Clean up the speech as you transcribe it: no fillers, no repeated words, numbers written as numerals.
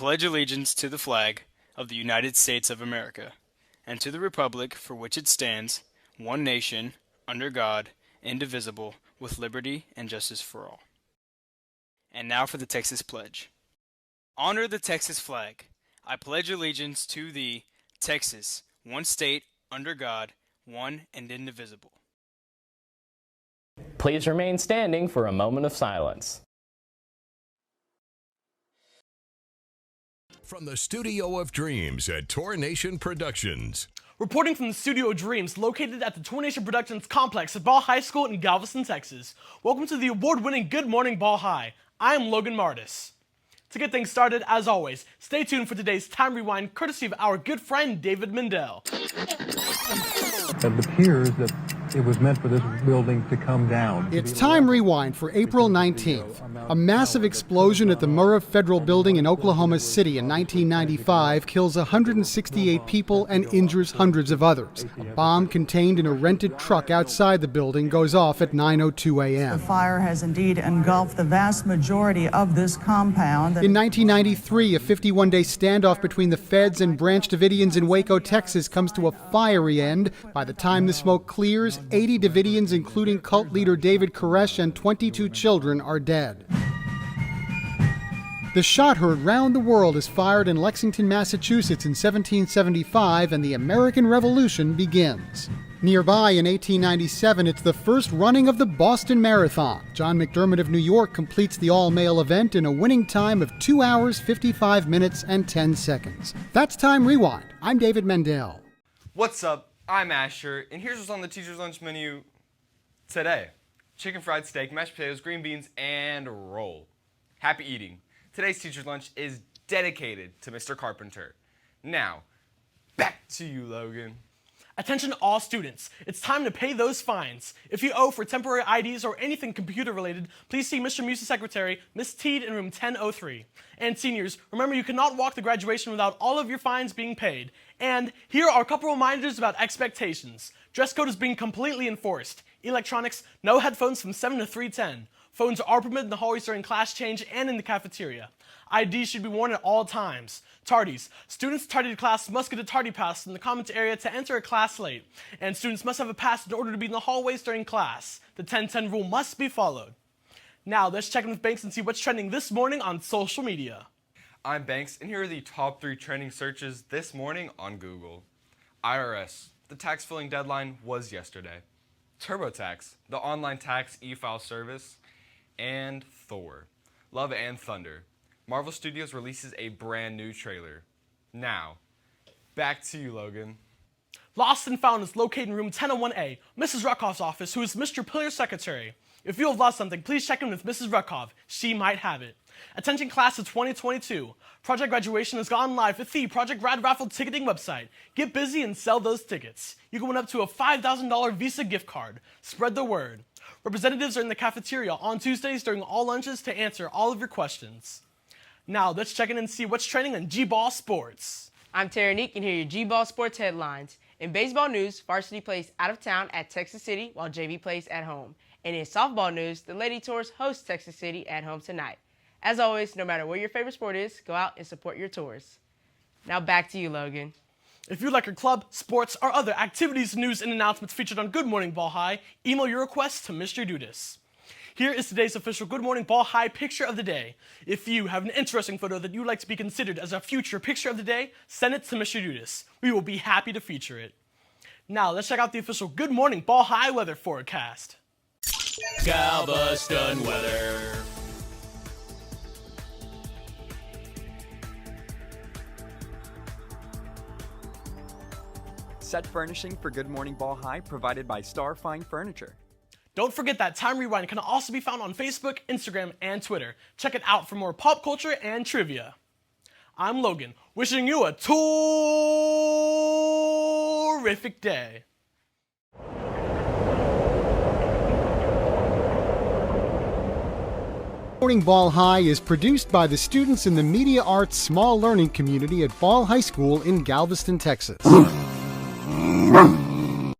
pledge allegiance to the flag of the United States of America, and to the republic for which it stands, one nation, under God, indivisible, with liberty and justice for all. And now for the Texas Pledge. Honor the Texas flag. I pledge allegiance to thee, Texas, one state, under God, one and indivisible. Please remain standing for a moment of silence. From the Studio of Dreams at Tour Nation Productions. Reporting from the Studio of Dreams, located at the Tour Nation Productions complex at Ball High School in Galveston, Texas. Welcome to the award-winning Good Morning Ball High. I am Logan Martis. To get things started, as always, stay tuned for today's Time Rewind, courtesy of our good friend David Mendel. It appears that it was meant for this building to come down. It's Time Rewind for April 19th. A massive explosion at the Murrah Federal Building in Oklahoma City in 1995 kills 168 people and injures hundreds of others. A bomb contained in a rented truck outside the building goes off at 9:02 a.m. The fire has indeed engulfed the vast majority of this compound. In 1993, a 51-day standoff between the feds and Branch Davidians in Waco, Texas, comes to a fiery end. By the time the smoke clears, 80 Davidians, including cult leader David Koresh, and 22 children are dead. The shot heard round the world is fired in Lexington, Massachusetts in 1775, and the American Revolution begins. Nearby in 1897, it's the first running of the Boston Marathon. John McDermott of New York completes the all-male event in a winning time of 2 hours, 55 minutes, and 10 seconds. That's Time Rewind. I'm David Mendel. What's up? I'm Asher, and here's what's on the teacher's lunch menu today. Chicken fried steak, mashed potatoes, green beans, and roll. Happy eating. Today's teacher's lunch is dedicated to Mr. Carpenter. Now, back to you, Logan. Attention all students, it's time to pay those fines. If you owe for temporary IDs or anything computer related, please see Mr. Muse's secretary, Ms. Teed, in room 1003. And seniors, remember you cannot walk the graduation without all of your fines being paid. And here are a couple reminders about expectations. Dress code is being completely enforced. Electronics, no headphones from 7 to 3:10. Phones are permitted in the hallways during class change and in the cafeteria. IDs should be worn at all times. Tardies. Students tardy to class must get a tardy pass in the comments area to enter a class late. And students must have a pass in order to be in the hallways during class. The 10-10 rule must be followed. Now, let's check in with Banks and see what's trending this morning on social media. I'm Banks, and here are the top 3 trending searches this morning on Google. IRS. The tax filing deadline was yesterday. TurboTax. The online tax e-file service. And Thor. Love and Thunder. Marvel Studios releases a brand new trailer. Now, back to you, Logan. Lost and Found is located in room 1001A, Mrs. Ruckoff's office, who is Mr. Pillar's secretary. If you have lost something, please check in with Mrs. Ruckoff. She might have it. Attention class of 2022. Project Graduation has gone live with the Project Grad Raffle ticketing website. Get busy and sell those tickets. You can win up to a $5,000 Visa gift card. Spread the word. Representatives are in the cafeteria on Tuesdays during all lunches to answer all of your questions. Now, let's check in and see what's trending in G-Ball Sports. I'm Terranique, and here are your G-Ball Sports headlines. In baseball news, varsity plays out of town at Texas City while JV plays at home. And in softball news, the Lady Tours host Texas City at home tonight. As always, no matter what your favorite sport is, go out and support your tours. Now back to you, Logan. If you'd like your club, sports, or other activities, news, and announcements featured on Good Morning Ball High, email your requests to Mr. Dudis. Here is today's official Good Morning Ball High picture of the day. If you have an interesting photo that you'd like to be considered as a future picture of the day, send it to Mr. Dudis. We will be happy to feature it. Now, let's check out the official Good Morning Ball High weather forecast. Galveston weather. Set furnishing for Good Morning Ball High provided by Star Fine Furniture. Don't forget that Time Rewind can also be found on Facebook, Instagram, and Twitter. Check it out for more pop culture and trivia. I'm Logan, wishing you a terrific day. Morning Ball High is produced by the students in the Media Arts Small Learning Community at Ball High School in Galveston, Texas.